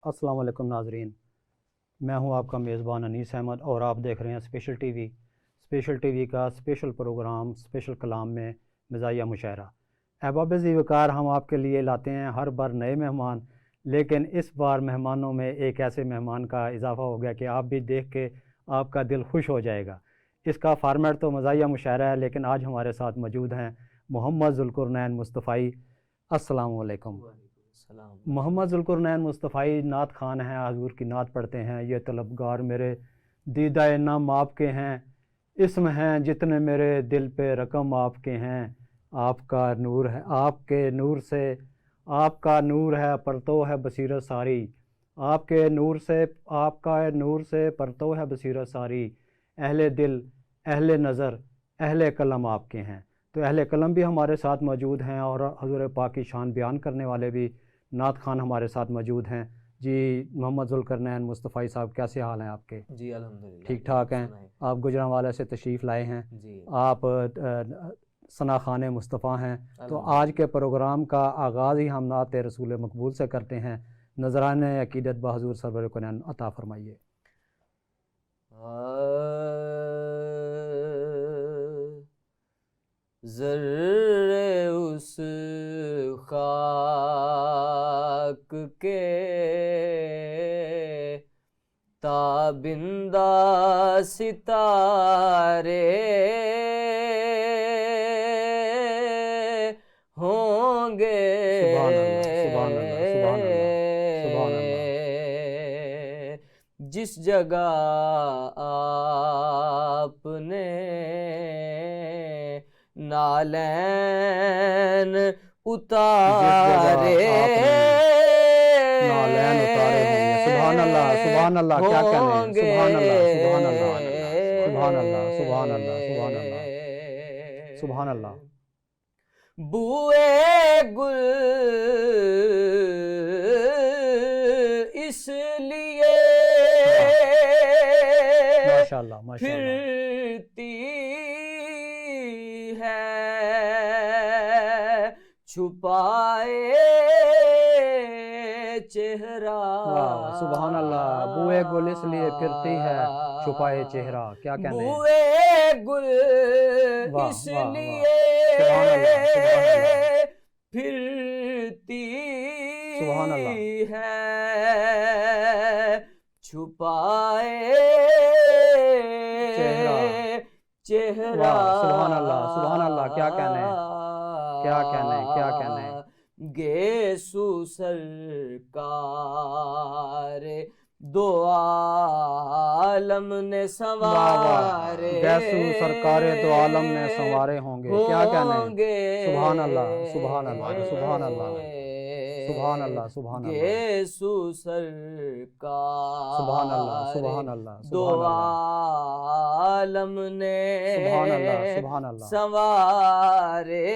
अस्सलाम वालेकुम नाजरीन, मैं हूं आपका मेज़बान अनीस अहमद और आप देख रहे हैं स्पेशल टीवी का स्पेशल प्रोग्राम स्पेशल कलाम में मज़ाहिया मुशायरा। अहबाब ज़ीवकार, हम आपके लिए लाते हैं हर बार नए मेहमान, लेकिन इस बार मेहमानों में एक ऐसे मेहमान का इजाफ़ा हो गया कि आप भी देख के आपका दिल खुश हो जाएगा। इसका फार्मेट तो मज़ाहिया मुशायरा है, लेकिन आज हमारे साथ मौजूद हैं मोहम्मद ज़ुल्कुरनैन मुस्तफ़ाई। अस्सलाम वालेकुम। मोहम्मद ज़ुल्कुरनैन मुस्तफ़ाई नात ख़ान हैं, हुज़ूर की नात पढ़ते हैं। ये तलबगार मेरे दीदाए नाम आपके हैं, इसम हैं जितने मेरे दिल पे रकम आपके हैं। आपका नूर है, आपके नूर से आपका नूर है परतो है बसीरत सारी, आपके नूर से आपका नूर से परतो है बसीरत सारी। अहले दिल अहले नज़र अहले कलम आपके हैं। तो अहले कलम भी हमारे साथ मौजूद हैं और हुज़ूर पाक की शान बयान करने वाले भी नात खान हमारे साथ मौजूद हैं। जी मोहम्मद ज़ुल्कुरनैन मुस्तफ़ाई साहब, कैसे हाल हैं आपके? जी अल्हम्दुलिल्लाह ठीक ठाक हैं। आप गुजरांवाला से तशरीफ़ लाए हैं जी। आप सना खान मुस्तफ़ा हैं। तो आज के प्रोग्राम का आगाज़ ही हम नात रसूल मकबूल से करते हैं। नजरान अकीदत बहज़ूर सरवर कुनैन अता फरमाइए। ज़र्रे उस खाक के ताबिंदा सितारे होंगे। सुभान अल्लाह, सुभान अल्लाह, सुभान अल्लाह, सुभान अल्लाह। जिस जगह आपने नालैन उतारे नालैन उतारे होंगे। सुभान अल्लाह, सुभान अल्लाह, क्या कहने हैं। सुभान अल्लाह, सुभान अल्लाह, सुभान अल्लाह, सुभान अल्लाह, सुभान अल्लाह, सुभान अल्लाह। बुए गुल इसलिए माशाअल्लाह, माशाअल्लाह। फिरती है छुपाए चेहरा। सुभान अल्लाह। बुए गुल इसलिए फिरती है छुपाए चेहरा, क्या कहने हैं। बुए गुल इसलिए फिरती है छुपाए चेहरा। सुभान अल्लाह, सुभान अल्लाह, क्या कहने हैं, क्या कहने हैं, क्या कहने हैं। गेसु सरकार दो आलम ने संवारे। गेसु सरकारे दो आलम ने संवारे होंगे, क्या कहने हैं। सुभान अल्लाह, सुभान अल्लाह, सुभान अल्लाह, सुभान अल्लाह, सुभान अल्लाह। गेसु सरकार सुभान अल्लाह, सुभान अल्लाह, दो आलम ने सुभान अल्लाह, सुभान अल्लाह, संवारे।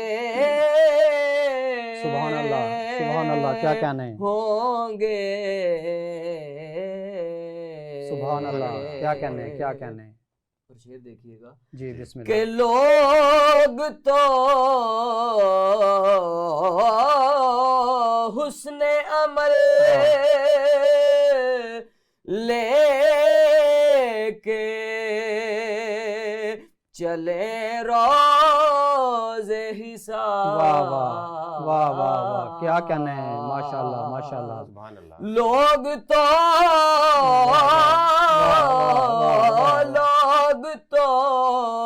सुभान अल्लाह, सुभान अल्लाह, क्या कहने हैं होंगे। सुभान अल्लाह, क्या कहने हैं, क्या कहने हैं। और शेर देखिएगा जी बिस्मिल्लाह। के लोग तो हुस्ने अमल लेके चले रोज़े हिसाब। वाह वाह वाह वाह वाह, क्या कहने हैं। माशाअल्लाह, माशाअल्लाह, सुभान अल्लाह। लोग तो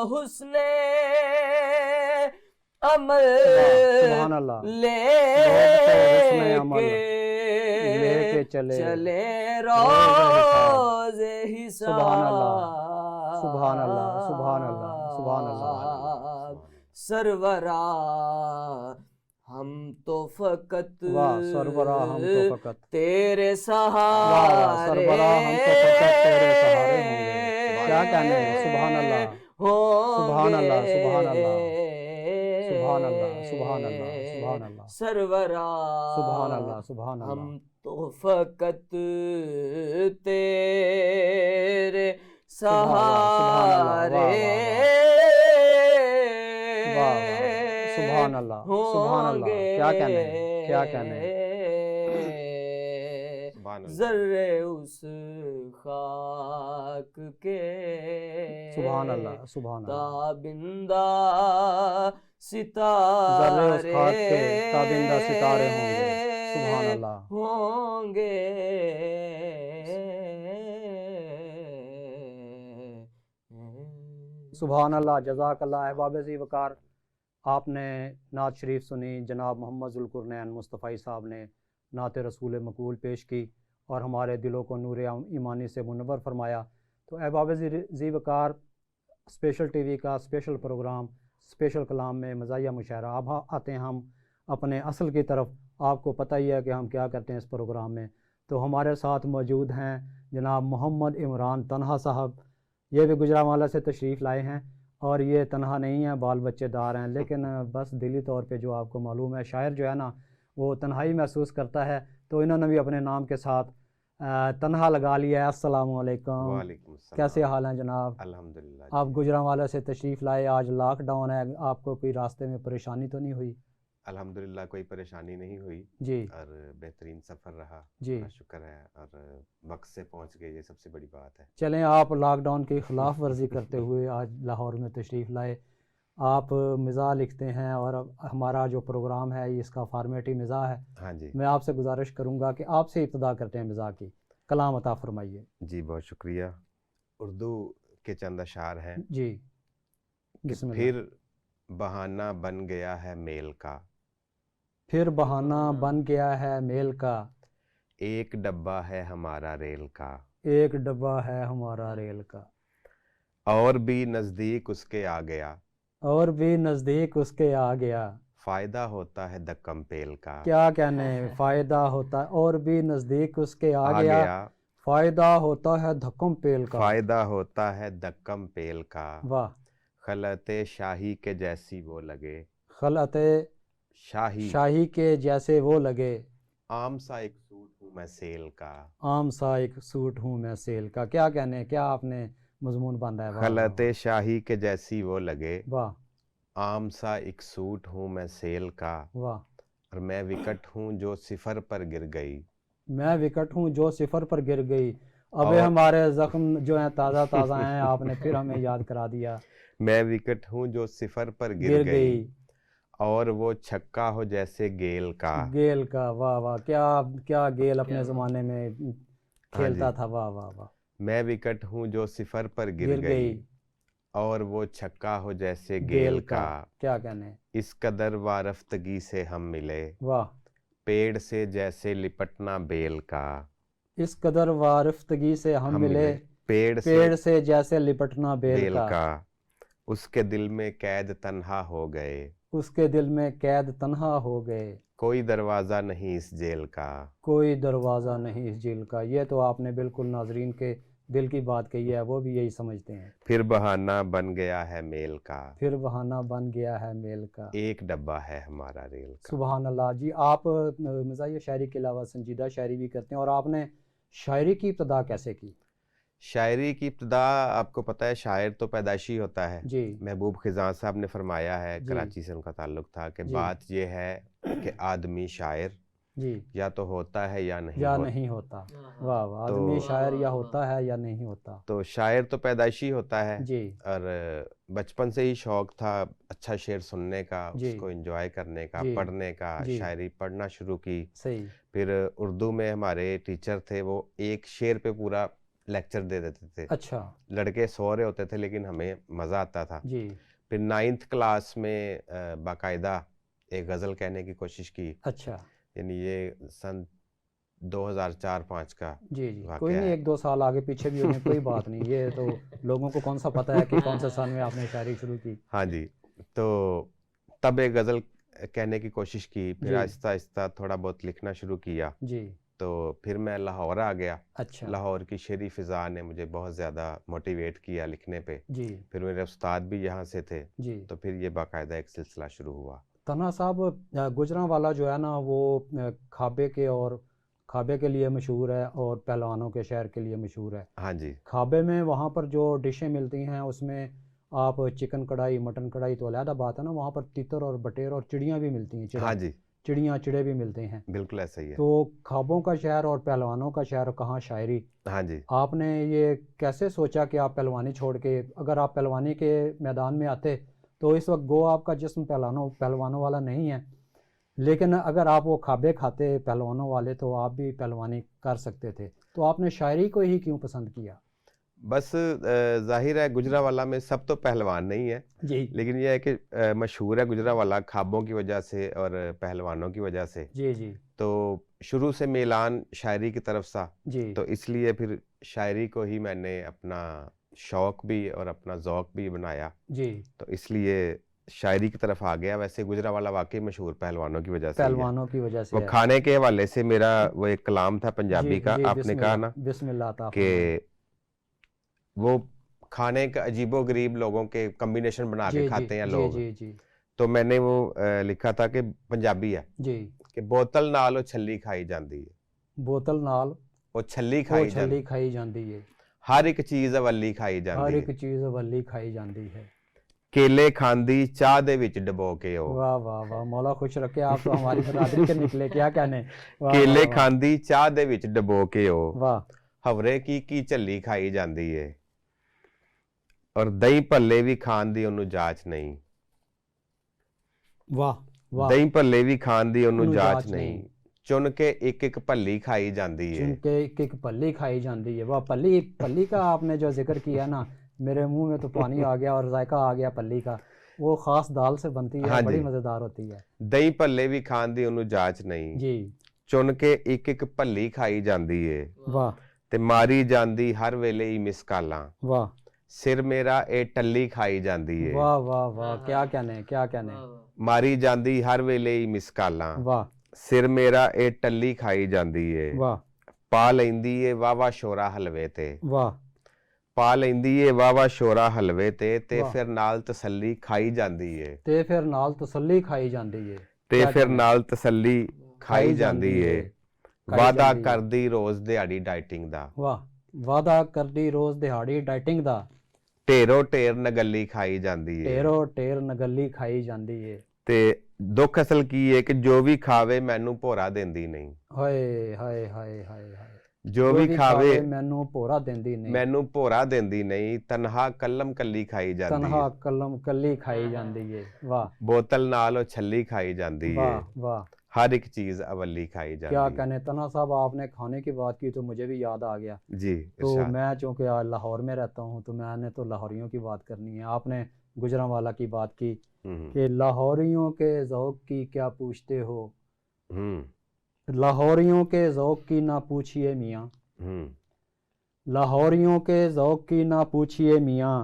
हुस्ने अमल लेके चले रोज़े हिसाब। सुभान अल्लाह, सुभान अल्लाह, सुभान अल्लाह, सुभान अल्लाह। सरवरा हम तो फकत सरवरा हम तो फकत तेरे सहारे। सरवरा हम तो फकत तेरे सहारे होंगे, क्या कहने हैं। सुभान अल्लाह, सुभान अल्लाह, सुभान अल्लाह, सुभान अल्लाह, सुभान अल्लाह, सुभान अल्लाह। सरवरा सुभान अल्लाह, सुभान अल्लाह। हम तो फकत तेरे सहारे। सुभान अल्लाह, सुभान अल्लाह, क्या कहने हैं, क्या कहने हैं। سبحان اللہ ذرے اس خاک کے سبحان اللہ سبحان اللہ تابندہ ذرے اس ستارے خاک کے تابندہ ستارے ہوں گے سبحان اللہ ہوں گے سبحان اللہ جزاک اللہ احباب ذی وقار آپ نے نعت شریف سنی جناب محمد ذوالقرنین مصطفی صاحب نے نعت رسول مقبول پیش کی اور ہمارے دلوں کو نور ایمانی سے منور فرمایا تو احباب ذی وقار اسپیشل ٹی وی کا اسپیشل پروگرام اسپیشل کلام میں مزاحیہ مشاعرہ اب آتے ہیں ہم اپنے اصل کی طرف آپ کو پتہ ہی ہے کہ ہم کیا کرتے ہیں اس پروگرام میں تو ہمارے ساتھ موجود ہیں جناب محمد عمران تنہا صاحب یہ بھی گجرانوالہ سے تشریف لائے ہیں اور یہ تنہا نہیں ہیں بال بچے دار ہیں لیکن بس دلی طور پہ جو آپ کو معلوم ہے شاعر جو ہے نا وہ تنہائی محسوس کرتا ہے تو انہوں نے بھی اپنے نام کے ساتھ تنہا لگا لیا ہے السلام علیکم وعلیکم السلام کیسے حال ہیں جناب الحمدللہ آپ گجرانوالہ سے تشریف لائے آج لاک ڈاؤن ہے آپ کو کوئی راستے میں پریشانی تو نہیں ہوئی الحمدللہ کوئی پریشانی نہیں ہوئی جی اور بہترین سفر رہا جی اللہ شکر ہے اور وقت سے پہنچ گئے یہ سب سے بڑی بات ہے چلیں آپ لاک ڈاؤن کی خلاف ورزی کرتے ہوئے آج لاہور میں تشریف لائے آپ مزاح لکھتے ہیں اور ہمارا جو پروگرام ہے اس کا فارمیٹ ہی مزاح ہے ہاں جی میں آپ سے گزارش کروں گا کہ آپ سے ابتدا کرتے ہیں مزاح کی کلام عطا فرمائیے جی بہت شکریہ اردو کے چند اشعار ہیں جی کہ بسم اللہ پھر بہانہ بن گیا ہے میل کا پھر بہانہ بن گیا ہے میل کا ایک ڈبہ ہے ہمارا ریل کا ایک ڈبہ ہے ہمارا ریل کا اور بھی نزدیک اس کے آ گیا اور بھی نزدیک اس کے آ گیا فائدہ ہوتا ہے دکم پیل کا کیا کہنے فائدہ ہوتا ہے اور بھی نزدیک اس کے آ گیا فائدہ ہوتا ہے دھکم پیل کا فائدہ ہوتا ہے دکم پیل کا واہ خلعت شاہی کے جیسی وہ لگے خلعت شاہی شاہی کے جیسے وہ لگے عام سا ایک سوٹ ہوں میں سیل کا عام سا ایک سوٹ ہوں میں سیل کا کیا کہنے کیا آپ نے مضمون باندھا ہے واہ خلعت شاہی کے جیسی وہ لگے واہ عام سا ایک سوٹ ہوں میں سیل کا واہ اور میں وکٹ ہوں جو صفر پر گر گئی میں وکٹ ہوں جو صفر پر گر گئی اب اور ہمارے زخم جو ہیں تازہ تازہ ہیں آپ نے پھر ہمیں یاد کرا دیا میں وکٹ ہوں جو صفر پر گر گئی اور وہ چھکا ہو جیسے گیل کا گیل کا واہ واہ کیا کیا گیل اپنے زمانے میں کھیلتا تھا واہ واہ واہ میں وکٹ ہوں جو صفر پر گر گئی اور وہ چھکا ہو جیسے گیل کا کیا کہنے اس قدر وارفتگی سے ہم ملے واہ پیڑ سے جیسے لپٹنا بیل کا اس قدر وارفتگی سے ہم ملے پیڑ سے جیسے لپٹنا بیل کا اس کے دل میں قید تنہا ہو گئے اس کے دل میں قید تنہا ہو گئے کوئی دروازہ نہیں اس جیل کا کوئی دروازہ نہیں اس جیل کا یہ تو آپ نے بالکل ناظرین کے دل کی بات کہی ہے وہ بھی یہی سمجھتے ہیں پھر بہانہ بن گیا ہے میل کا پھر بہانہ بن گیا ہے میل کا ایک ڈبہ ہے ہمارا ریل کا سبحان اللہ جی آپ مزاحیہ شاعری کے علاوہ سنجیدہ شاعری بھی کرتے ہیں اور آپ نے شاعری کی ابتدا کیسے کی شاعری کی ابتدا آپ کو پتہ ہے شاعر تو پیدائشی ہوتا ہے جی محبوب خزاں صاحب نے فرمایا ہے جی کراچی سے ان کا تعلق تھا کہ جی بات یہ ہے کہ آدمی شاعر جی یا تو ہوتا ہے یا یا نہیں ہوتا واہ واہ آدمی شاعر یا ہوتا ہے یا نہیں ہوتا تو شاعر تو پیدائشی ہوتا ہے جی اور بچپن سے ہی شوق تھا اچھا شعر سننے کا جی اس کو انجوائے کرنے کا جی پڑھنے کا جی شاعری پڑھنا شروع کی صحیح پھر اردو میں ہمارے ٹیچر تھے وہ ایک شعر پہ پورا لیکچر دے دیتے تھے اچھا لڑکے سو رہے ہوتے تھے لیکن ہمیں مزہ آتا تھا جی پھر 9th کلاس میں باقاعدہ ایک غزل کہنے کی کوشش کی اچھا یعنی یہ سن 2004-05 کا جی جی واقعہ کوئی نہیں ہے۔ 1-2 سال آگے پیچھے بھی ہونے کوئی بات نہیں یہ تو لوگوں کو کون سا پتہ ہے کہ کون سے سال میں آپ نے شاعری شروع کی ہاں جی تو تب ایک غزل کہنے کی کوشش کی پھر جی آہستہ آہستہ تھوڑا بہت لکھنا شروع کیا جی تو پھر میں لاہور آ گیا اچھا لاہور کی شعری فضا نے مجھے بہت زیادہ موٹیویٹ کیا لکھنے پہ جی پھر میرے استاد بھی یہاں سے تھے جی تو پھر یہ باقاعدہ ایک سلسلہ شروع ہوا۔ تنہا صاحب گجرانوالہ جو ہے نا وہ کھابے کے لیے مشہور ہے اور پہلوانوں کے شہر کے لیے مشہور ہے ہاں جی کھابے میں وہاں پر جو ڈشیں ملتی ہیں اس میں آپ چکن کڑھائی مٹن کڑھائی تو علیحدہ بات ہے نا وہاں پر تیتر اور بٹیر اور چڑیاں بھی ملتی ہیں ہاں جی चिड़ियाँ चिड़े भी मिलते हैं। बिल्कुल ऐसा ही है। तो ख्वाबों का शहर और पहलवानों का शहर कहाँ शायरी, हाँ जी। आपने ये कैसे सोचा कि आप पहलवानी छोड़ के, अगर आप पहलवानी के मैदान में आते तो इस वक्त गो आपका जिस्म पहलवानों वाला नहीं है, लेकिन अगर आप वो ख्वाबे खाते पहलवानों वाले तो आप भी पहलवानी कर सकते थे, तो आपने शायरी को ही क्यों पसंद किया? बस जाहिर है गुजरावाला में सब तो पहलवान नहीं है जी लेकिन यह है कि मशहूर है गुजरावाला ख्वाबों की वजह से और पहलवानों की वजह से। जी जी तो शुरू से मेलान शायरी की तरफ सा, जी तो इसलिए फिर शायरी को ही मैंने अपना शौक भी और अपना ज़ौक भी बनाया, जी, तो इसलिए शायरी की तरफ आ गया। वैसे गुजरावाला वाकई मशहूर पहलवानों की वजह से ही है। पहलवानों की वजह से वो है। खाने के हवाले से मेरा वो एक कलाम था जी पंजाबी का, जी, आपने कहा ना बिस्मिल्लाह अता फरमाएं। कि वो खाने का अजीबो गरीब लोगों के कॉम्बिनेशन बना के जी जी खाते हैं जी लोग। जी जी तो मैंने वो लिखा था कि पंजाबी है जी, कि बोतल नाल ओ छल्ली खाई जाती है, बोतल नाल ओ छल्ली ਉਹ खाई ਛੱਲੀ जाती, ਖਾਈ ਜਾਂਦੀ ਹੈ, हर एक चीज अवली खाई हर जाती एक है, चीज़ अवली खाई जाती है। केले खांदी चाह दे विच डबो के ओ, वाह वाह वाह, मौला खुश रखे, आप तो हमारी बरादरी के निकले, क्या कहने। वाह केले वाह वाह खांदी चाह दे विच डबो के ओ, वाह हवरे की झल्ली खाई जाती है, और दही भल्ले भी खान दी ओनू जाच नहीं, वाह वाह, दही भल्ले भी खान दी ओनू ਉਹਨੂੰ जाच जाच नहीं, नहीं, चुन के एक एक भल्ली खाई जाती चुन है। के एक एक पल्ली खाई जाती है। वाह, पल्ली पल्ली का आपने जो जिक्र किया ना, मेरे मुंह में तो पानी आ गया और जायका आ गया पल्ली का। वो खास दाल से बनती है, हाँ बड़ी जी, मज़ेदार होती है। दही भल्ले भी खान दी ओनू जाच नहीं, जी चुन के एक एक भल्ली खाई जाती है, वाह ते मारी जांदी हर वेले ही मिसकालां, वाह सिर मेरा ए टल्ली खाई जाती है, वाह वाह वाह, क्या कहने क्या कहने। मारी जांदी हर वेले ही मिसकालां, वाह सिर मेरा ए टल्ली खाई जाती है, वाह पा लैंदी ए वावा शोरा हलवे ते, वाह पा लैंदी ए वावा शोरा हलवे ते वाह, फिर नाल तसल्ली खाई जाती है, ते फिर नाल तसल्ली खाई जाती है, ते क्या फिर कहने। नाल तसल्ली खाई खाई जाती जाती है, है, खाई वादा जाती है। करदी रोज दिहाड़ी डाइटिंग दा, वाह, वादा करदी रोज दिहाड़ी डाइटिंग दा, ढेरो ढेर नगल्ली खाई जाती है, ढेरो ढेर नगल्ली खाई जाती है। ਤੇ ਦੁੱਖ ਅਸਲ ਕੀ ਹੈ ਕਿ ਜੋ ਵੀ ਖਾਵੇ ਮੈਨੂੰ ਭੋਰਾ ਦਿੰਦੀ ਨਹੀਂ, ਹਾਏ ਹਾਏ ਹਾਏ ਹਾਏ ਹਾਏ, ਜੋ ਜੋ ਵੀ ਵੀ ਖਾਵੇ ਖਾਵੇ ਮੈਨੂੰ ਭੋਰਾ ਦਿੰਦੀ ਨਹੀਂ, ਮੈਨੂੰ ਭੋਰਾ ਦਿੰਦੀ ਨਹੀਂ, ਤਨਹਾ ਕਲਮ ਕੱਲੀ ਖਾਈ ਜਾਂਦੀ ਤਨਹਾ ਹੈ, ਕਲਮ ਕੱਲੀ ਖਾਈ ਜਾਂਦੀ ਹੈ। ਵਾਹ ਬੋਤਲ ਨਾਲ ਉਹ ਛੱਲੀ ਖਾਈ ਜਾਂਦੀ ਹੈ, वाह वाह, हर एक चीज अवली खाई क्या जाती है। कहने। तना साहब, आपने खाने की बात की तो मुझे भी याद आ गया। जी तो इरशाद। मैं चूँकि लाहौर में रहता हूँ तो मैंने तो लाहौरियों की बात करनी है। आपने गुजरांवाला की बात की हम्म कि लाहौरियों के ज़ौक़ की क्या पूछते हो, हम्म लाहौरियों के ज़ौक़ की ना पूछिए मियाँ, हम्म, लाहौरियों के ज़ौक़ की ना पूछिए मियाँ,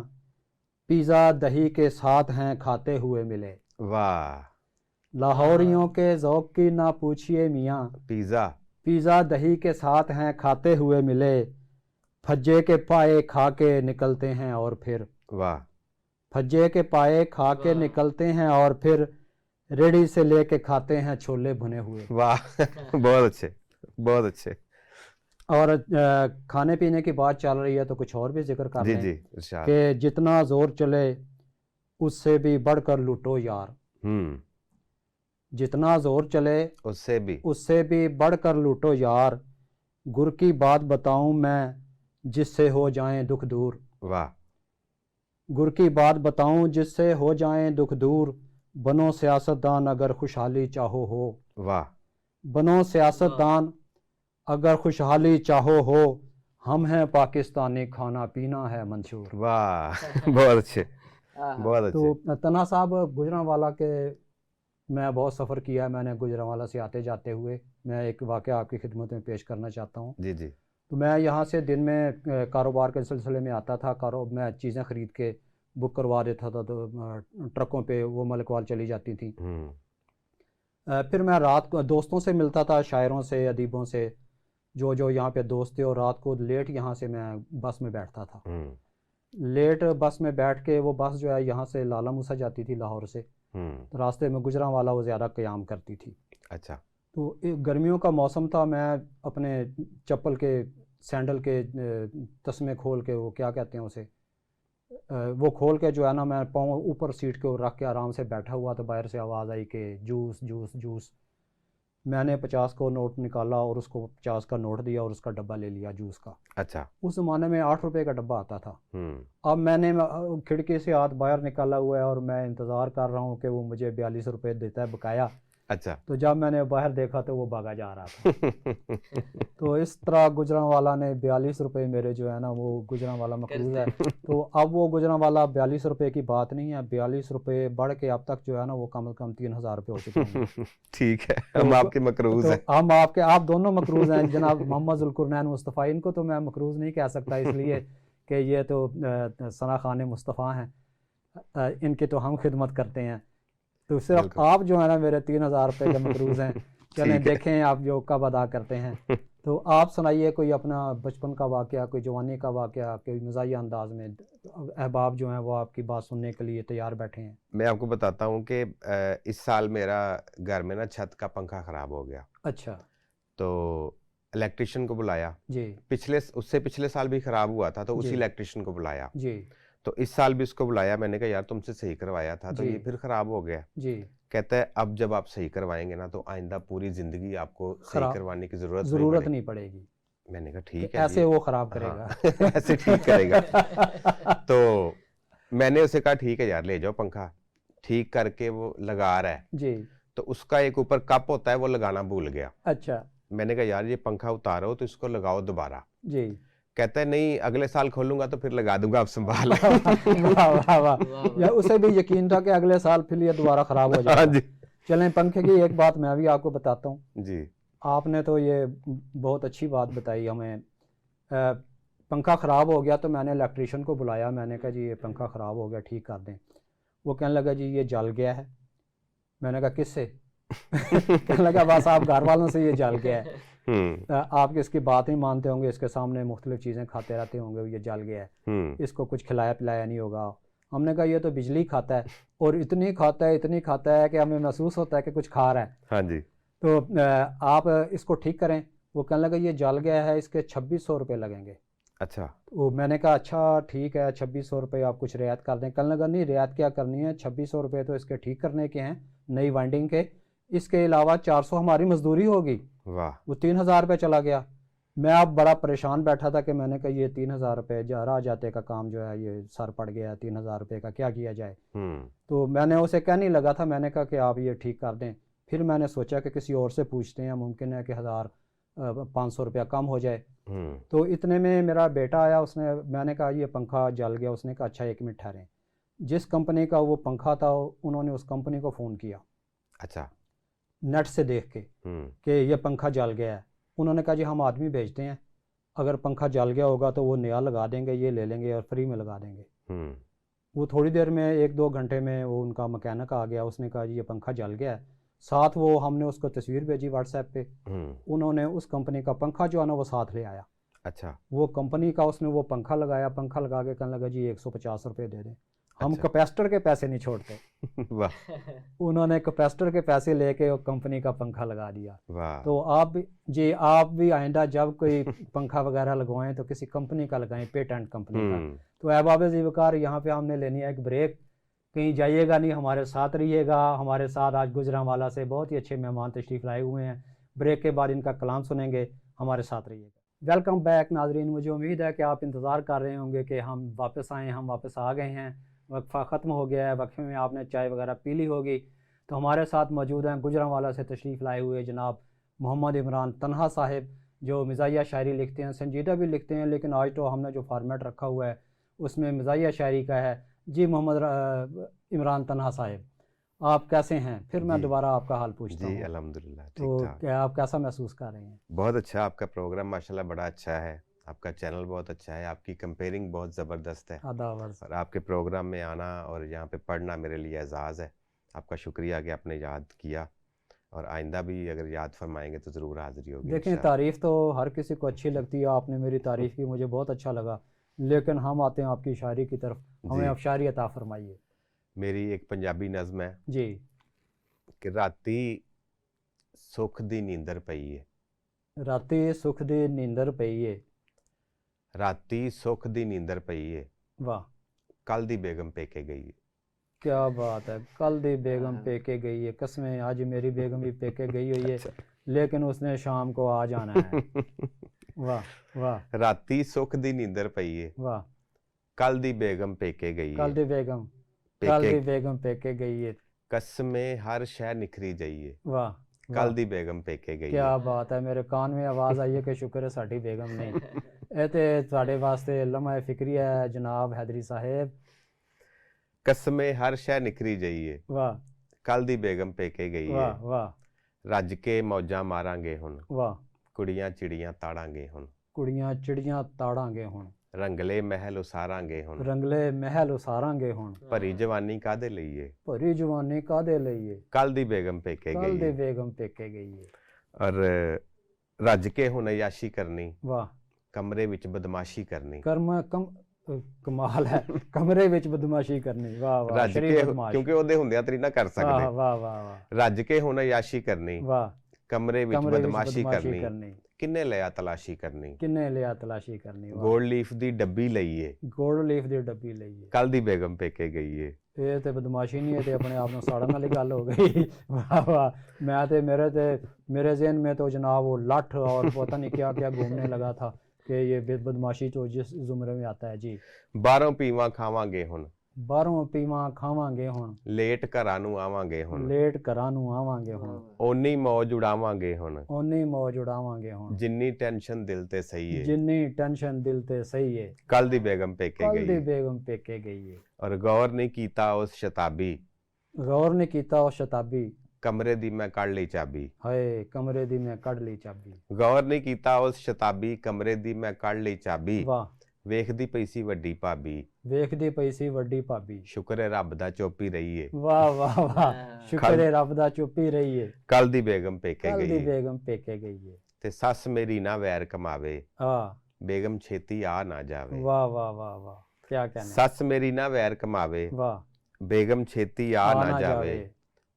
पिज़्ज़ा दही के साथ हैं खाते हुए मिले। वाह, लाहौरियों के ज़ौक़ की ना पूछिए मियाँ, पिज्जा, पिज़्ज़ा दही के साथ हैं खाते हुए मिले, फज्जे के पाए खा के निकलते हैं और फिर, वाह, फज्जे के पाए खा के वाह। निकलते हैं और फिर रेडी से लेके खाते हैं छोले भुने हुए। वाह बहुत अच्छे, बहुत अच्छे। और खाने पीने की बात चल रही है तो कुछ और भी जिक्र कर जी लें जी इरशाद। कि जितना ज़ोर चले उससे भी बढ़कर लूटो यार, जितना ज़ोर चले उससे भी बढ़कर लूटो यार, गुर की बात बताऊं मैं जिससे हो जाएं दुख दूर, वाह, गुर की बात बताऊं जिससे हो जाएं दुख दूर, बनो सियासतदान अगर खुशहाली चाहो हो, वाह, बनो सियासतदान अगर खुशहाली चाहो हो, हम हैं पाकिस्तानी खाना पीना है मंशूर। वाह बहुत अच्छे, बहुत अच्छे। तो तना साहब, गुजरांवाला के मैं बहुत सफ़र किया है मैंने गुजरांवाला से आते जाते हुए। मैं एक वाक़या आपकी खिदमत में पेश करना चाहता हूँ। जी जी। तो मैं यहाँ से दिन में कारोबार के सिलसिले में आता था, मैं चीज़ें ख़रीद के बुक करवा देता था, तो ट्रकों पे वो मलकवाल चली जाती थी। फिर मैं रात को दोस्तों से मिलता था, शायरों से, अदीबों से, जो यहाँ पे दोस्त थे, और रात को लेट यहाँ से मैं बस में बैठता था। लेट बस में बैठ के, वो बस जो है यहाँ से लाला मूसा जाती थी लाहौर से, तो रास्ते में गुजरांवाला वो ज़्यादा क़याम करती थी। अच्छा। तो गर्मियों का मौसम था, मैं अपने चप्पल के सैंडल के तस्मे खोल के, वो क्या कहते हैं उसे, वो खोल के जो है ना, मैं पाँव ऊपर सीट के रख के आराम से बैठा हुआ, तो बाहर से आवाज़ आई कि जूस जूस जूस। میں نے 50 کو نوٹ نکالا اور اس کو 50 کا نوٹ دیا اور اس کا ڈبہ لے لیا جوس کا. اچھا. اس زمانے میں 8 روپے کا ڈبہ آتا تھا. ہوں. اب میں نے کھڑکی سے ہاتھ باہر نکالا ہوا ہے اور میں انتظار کر رہا ہوں کہ وہ مجھے 42 روپے دیتا ہے بقایا. اچھا. تو جب میں نے باہر دیکھا تو وہ بھاگا جا رہا تھا. تو اس طرح گجرانوالا نے 42 روپے میرے جو ہے نا وہ گجرانوالا مقروض ہے. تو اب وہ گجرانوالا 42 روپے کی بات نہیں ہے, 42 روپے بڑھ کے اب تک جو ہے نا وہ کم از کم 3000 روپے ہو چکے ہیں. ٹھیک ہے, ہم آپ کے مقروض ہیں. ہم آپ دونوں مقروض ہیں جناب محمد ذوالقرنین مصطفیٰ. ان کو تو میں مقروض نہیں کہہ سکتا اس لیے کہ یہ تو ثنا خان مصطفیٰ ہیں, ان کی تو ہم خدمت کرتے ہیں. تو صرف آپ جو ہے نا میرے 3000 روپے کے مقروض ہیں. چلیں دیکھیں آپ جو کب ادا کرتے ہیں. تو آپ سنائیے کوئی اپنا بچپن کا واقعہ, کوئی جوانی کا واقعہ, کوئی مزاحیہ انداز میں. احباب جو ہیں وہ آپ کی بات سننے کے لیے تیار بیٹھے ہیں. میں آپ کو بتاتا ہوں کہ اس سال میرا گھر میں نا چھت کا پنکھا خراب ہو گیا. اچھا. تو الیکٹریشین کو بلایا. جی. اس سے پچھلے سال بھی خراب ہوا تھا تو اسی الیکٹریشین کو بلایا. جی. تو اس سال بھی اس کو بلایا. میں نے کہا یار تم سے صحیح کروایا تھا تو یہ پھر خراب ہو گیا. جی. کہتا ہے اب جب آپ صحیح کروائیں گے نا تو آئندہ پوری زندگی آپ کو صحیح کروانے کی ضرورت نہیں پڑے گی. میں نے کہا ٹھیک ہے, ایسے وہ خراب کرے گا. ایسے ٹھیک کرے گا. تو میں نے اسے کہا ٹھیک ہے یار لے جاؤ پنکھا. ٹھیک کر کے وہ لگا رہا ہے. جی. تو اس کا ایک اوپر کپ ہوتا ہے وہ لگانا بھول گیا. اچھا. میں نے کہا یار یہ پنکھا اتارو تو اس کو لگاؤ دوبارہ. جی. کہتا ہے نہیں اگلے سال کھولوں گا تو پھر لگا دوں گا, آپ سنبھال. اسے بھی یقین تھا کہ اگلے سال پھر یہ دوبارہ خراب ہو جائے گا. چلیں پنکھے کی ایک بات میں بھی آپ کو بتاتا ہوں. جی. آپ نے تو یہ بہت اچھی بات بتائی ہمیں. پنکھا خراب ہو گیا تو میں نے الیکٹریشین کو بلایا. میں نے کہا جی یہ پنکھا خراب ہو گیا ٹھیک کر دیں. وہ کہنے لگا جی یہ جل گیا ہے. میں نے کہا کس سے؟ کہنے لگا بس آپ گھر والوں سے یہ جل گیا ہے. آپ اس کی بات نہیں مانتے ہوں گے, اس کے سامنے مختلف چیزیں کھاتے رہتے ہوں گے, یہ جل گیا ہے, اس کو کچھ کھلایا پلایا نہیں ہوگا. ہم نے کہا یہ تو بجلی کھاتا ہے اور اتنی کھاتا ہے کہ ہمیں محسوس ہوتا ہے کہ کچھ کھا رہا ہے. ہاں جی. تو آپ اس کو ٹھیک کریں. وہ کہنے لگا یہ جل گیا ہے, اس کے 2600 روپے لگیں گے. اچھا. وہ میں نے کہا اچھا ٹھیک ہے 2600 روپے آپ کچھ رعایت کر دیں. کہنے لگا نہیں رعایت کیا کرنی ہے, 2600 روپے تو اس کے ٹھیک کرنے کے ہیں نئی وائنڈنگ کے, اس کے علاوہ 400 ہماری مزدوری ہوگی. واہ. وہ 3000 روپے چلا گیا. میں اب بڑا پریشان بیٹھا تھا کہ میں نے کہا یہ 3000 روپے راہ جاتے کا کام جو ہے یہ سر پڑ گیا, 3000 روپے کا کیا کیا جائے. تو میں نے اسے کہنے لگا تھا, میں نے کہا کہ آپ یہ ٹھیک کر دیں. پھر میں نے سوچا کہ کسی اور سے پوچھتے ہیں, ممکن ہے کہ 1500 روپیہ کم ہو جائے. تو اتنے میں میرا بیٹا آیا, اس نے میں نے کہا یہ پنکھا جل گیا. اس نے کہا اچھا 1 منٹ ٹھہریں. جس کمپنی کا وہ پنکھا تھا انہوں نے اس کمپنی کو فون کیا. اچھا. نیٹ سے دیکھ کے کہ یہ پنکھا جل گیا ہے. انہوں نے کہا جی ہم آدمی بھیجتے ہیں, اگر پنکھا جل گیا ہوگا تو وہ نیا لگا دیں گے, یہ لے لیں گے اور فری میں لگا دیں گے. وہ تھوڑی دیر میں 1-2 گھنٹے میں وہ ان کا مکینک آ گیا. اس نے کہا جی یہ پنکھا جل گیا ہے. ساتھ وہ ہم نے اس کو تصویر بھیجی واٹس ایپ پہ. انہوں نے اس کمپنی کا پنکھا جو ہے نا وہ ساتھ لے آیا. اچھا. وہ کمپنی کا اس نے وہ پنکھا لگایا. پنکھا لگا کے کہنے لگا جی 150 روپے دے دیں, ہم کیپیسٹر کے پیسے نہیں چھوڑتے. انہوں نے کیپیسٹر کے پیسے لے کے کمپنی کا پنکھا لگا دیا. تو آپ بھی آئندہ جب کوئی پنکھا وغیرہ لگوائیں تو کسی کمپنی کا لگائیں, پیٹنٹ کمپنی کا. تو احباب ذی وقار یہاں پہ ہم نے لینی ہے ایک بریک. کہیں جائیے گا نہیں, ہمارے ساتھ رہیے گا. ہمارے ساتھ آج گجرانوالا سے بہت ہی اچھے مہمان تشریف لائے ہوئے ہیں. بریک کے بعد ان کا کلام سنیں گے, ہمارے ساتھ رہیے گا. ویلکم بیک ناظرین. مجھے امید ہے کہ آپ انتظار کر رہے ہوں گے کہ ہم واپس آئیں. ہم واپس آ گئے ہیں, وقفہ ختم ہو گیا ہے. وقفے میں آپ نے چائے وغیرہ پی لی ہوگی. تو ہمارے ساتھ موجود ہیں گجرانوالا سے تشریف لائے ہوئے جناب محمد عمران تنہا صاحب, جو مزاحیہ شاعری لکھتے ہیں, سنجیدہ بھی لکھتے ہیں, لیکن آج تو ہم نے جو فارمیٹ رکھا ہوا ہے اس میں مزاحیہ شاعری کا ہے. جی محمد عمران تنہا صاحب, آپ کیسے ہیں؟ پھر میں دوبارہ آپ کا حال پوچھتا ہوں. جی الحمدللہ تو کیا آپ کیسا محسوس کر رہے ہیں؟ بہت اچھا. آپ کا پروگرام ماشاءاللہ بڑا اچھا ہے, آپ کا چینل بہت اچھا ہے, آپ کی کمپیئرنگ بہت زبردست ہے, اور آپ کے پروگرام میں آنا اور یہاں پہ پڑھنا میرے لیے اعزاز ہے. آپ کا شکریہ کہ آپ نے یاد کیا, اور آئندہ بھی اگر یاد فرمائیں گے تو ضرور حاضری ہوگی. دیکھیں تعریف تو ہر کسی کو اچھی لگتی ہے. آپ نے میری تعریف کی, مجھے بہت اچھا لگا, لیکن ہم آتے ہیں آپ کی شاعری کی طرف. ہمیں آپ شاعری عطا فرمائیے. میری ایک پنجابی نظم ہے جی کہ راتی سکھ دی نیندر پئی ہے. راتی سکھ دی نیندر پئی ہے. راتی سکھ دی نیندر پئی ہے. واہ. کل دی بیگم پیکے گئی ہے. کیا بات ہے, کل دی بیگم پیکے گئی ہے. قسمیں آج میری بیگم بھی پیکے گئی ہوئی ہے. लेकिन उसने शाम को आ जाना है। वाह वाह राती सुख दी नींदर पई है, वाह। कल दी बेगम पेके गई कल है, दी बेगम पेके गई है। कसमें हर शय निखरी जाइए, वाह कल वाह। दी बेगम पेके गई क्या है। बात है, मेरे कान में आवाज़ आई है कि शुक्र है साडी बेगम नहीं। ਇਹ ਤੇ ਤੁਹਾਡੇ ਵਾਸਤੇ ਲਮਹਾ ਫਿਕਰੀ ਹੈ ਜਨਾਬ ਹੈਦਰੀ ਸਾਹਿਬ। कसमें हर शय निखरी जाइए, ਵਾਹ कल दी बेगम पेके गई है, ਵਾਹ ਵਾਹ ਰੱਜ ਕੇ ਮੌਜਾਂ ਮਾਰਾਂਗੇ ਹੁਣ, ਵਾਹ। ਕੁੜੀਆਂ ਚਿੜੀਆਂ ਤਾੜਾਂਗੇ ਹੁਣ, ਕੁੜੀਆਂ ਚਿੜੀਆਂ ਤਾੜਾਂਗੇ ਹੁਣ, ਰੰਗਲੇ ਮਹਿਲ ਉਸਾਰਾਂਗੇ ਹੁਣ, ਰੰਗਲੇ ਮਹਿਲ ਉਸਾਰਾਂਗੇ ਹੁਣ, ਭਰੀ ਜਵਾਨੀ ਕਾਦੇ ਲਈਏ, ਭਰੀ ਜਵਾਨੀ ਕਾਦੇ ਲਈਏ, ਕੱਲ ਦੀ ਬੇਗਮ ਪੇਕੇ ਕੱਲ ਗਈ ਦੀ ਹੈ। ਬੇਗਮ ਪੇਕੇ ਗਈ ਹੈ। ਔਰ ਰੱਜ ਕੇ ਹੁਣ ਅਯਾਸ਼ੀ ਕਰਨੀ, ਵਾਹ। ਕਮਰੇ ਵਿੱਚ ਬਦਮਾਸ਼ੀ ਕਰਨੀ, ਕਮਾਲ ਹੈ, ਕਮਰੇ ਵਿੱਚ ਬਦਮਾਸ਼ੀ ਕਰਨੀ। ਵਾਹ ਵਾਹ ਰੱਜ ਸ਼ਰੀਫ ਕੇ, ਬਦਮਾਸ਼। ਕਿਉਂਕਿ ਉਹਦੇ ਹੁੰਦਿਆਂ ਤਰੀ ਨਾ ਕਰ ਵਾਹ ਸਕਦੇ। ਵਾਹ ਵਾਹ ਵਾਹ ਰੱਜ ਕੇ ਹੁਣ ਅਯਾਸ਼ੀ ਕਰਨੀ, ਵਾਹ। ਕਮਰੇ ਵਿੱਚ ਕਮਰੇ ਵਿੱਚ ਬਦਮਾਸ਼ੀ ਬਦਮਾਸ਼ੀ ਕਰਨੀ, ਕਿੰਨੇ ਲਿਆ ਤਲਾਸ਼ੀ ਕਰਨੀ, ਕਿੰਨੇ ਲਿਆ ਤਲਾਸ਼ੀ ਕਰਨੀ। ਵਾਹ। ਗੋਲਡ ਲੀਫ ਦੀ ਡੱਬੀ ਲਈਏ, ਗੋਲਡ ਲੀਫ ਦੀ ਡੱਬੀ ਲਈਏ। ਕੱਲ ਦੀ ਬੇਗਮ ਪੇਕੇ ਗਈ ਏ। ਇਹ ਤੇ ਬਦਮਾਸ਼ੀ ਨਹੀਂ, ਇਹ ਤੇ ਆਪਣੇ ਆਪ ਨੂੰ ਸਾੜਨ ਵਾਲੀ ਗੱਲ ਹੋ गई। वाह वाह। मैं ते मेरे ज़हन में तो जनाब वो लठ और पता नहीं क्या क्या घूमने लगा था कि ये बदमाशी तो जिस ज़ुमरे में आता है जी। ਬਾਹਰੋਂ ਪੀਵਾਂ ਖਾਵਾਂਗੇ ਹੁਣ, ਬਾਹਰੋਂ ਪੀਵਾਂ ਖਾਵਾਂਗੇ ਹੁਣ, ਲੇਟ ਘਰਾਂ ਨੂੰ ਆਵਾਂਗੇ ਹੁਣ, ਲੇਟ ਘਰਾਂ ਨੂੰ ਆਵਾਂਗੇ ਹੁਣ, ਓਨੀ ਮੌਜ ਉਡਾਵਾਂਗੇ ਹੁਣ, ਓਨੀ ਮੌਜ ਉਡਾਵਾਂਗੇ ਹੁਣ, ਜਿੰਨੀ ਟੈਨਸ਼ਨ ਦਿਲ ਤੇ ਸਹੀ ਏ, ਜਿੰਨੀ ਟੈਨਸ਼ਨ ਦਿਲ ਤੇ ਸਹੀ ਹੈ, ਕੱਲ ਦੀ ਬੇਗਮ ਪੇਕੇ ਕੱਲ ਗਈ ਦੀ ਏ। ਬੇਗਮ ਪੇਕੇ ਗਈ ਹੈ। ਔਰ ਗੌਰ ਨਹੀਂ ਕੀਤਾ ਉਸ ਸ਼ਤਾਬੀ, ਗੌਰ ਨੇ ਕੀਤਾ ਉਹ ਸ਼ਤਾਬੀ, ਕਮਰੇ ਦੀ ਮੈਂ ਕੱਢ ਲਈ ਚਾਬੀ, ਹਾਏ ਕਮਰੇ ਦੀ ਮੈਂ ਕੱਢ ਲਈ ਚਾਬੀ। ਗੌਰ ਨਹੀਂ ਕੀਤਾ ਉਸ ਸ਼ਤਾਬੀ, ਕਮਰੇ ਦੀ ਮੈਂ ਕੱਢ ਲਈ ਚਾਬੀ, ਵਾਹ। ਵੇਖਦੀ ਪਈ ਸੀ ਵੱਡੀ ਭਾਬੀ, ਵੇਖਦੀ ਪਈ ਸੀ ਵੱਡੀ ਭਾਬੀ। ਸ਼ੁਕਰ ਹੈ ਰੱਬ ਦਾ ਚੁੱਪ ਹੀ ਰਹੀ ਏ, ਵਾਹ ਵਾਹ ਵਾਹ। ਸ਼ੁਕਰ ਹੈ ਰੱਬ ਦਾ ਚੁੱਪ ਹੀ ਰਹੀ ਹੈ, ਕੱਲ ਦੀ ਬੇਗਮ ਪੇਕੇ ਕੱਲ ਗਈ ਦੀ ਏ। ਬੇਗਮ ਪੇਕੇ ਗਈ ਹੈ। ਤੇ ਸੱਸ ਮੇਰੀ ਨਾ ਵੈਰ ਕਮਾਵੇ, ਆ ਬੇਗਮ ਛੇਤੀ ਆ ਨਾ ਜਾਵੇ, ਵਾਹ ਵਾਹ ਵਾਹ ਵਾਹ। क्या कहने। ਸੱਸ ਮੇਰੀ ਨਾ ਵੈਰ ਕਮਾਵੇ, वाह। ਬੇਗਮ ਛੇਤੀ ਆ आ ਨਾ ना ਜਾਵੇ, जावे,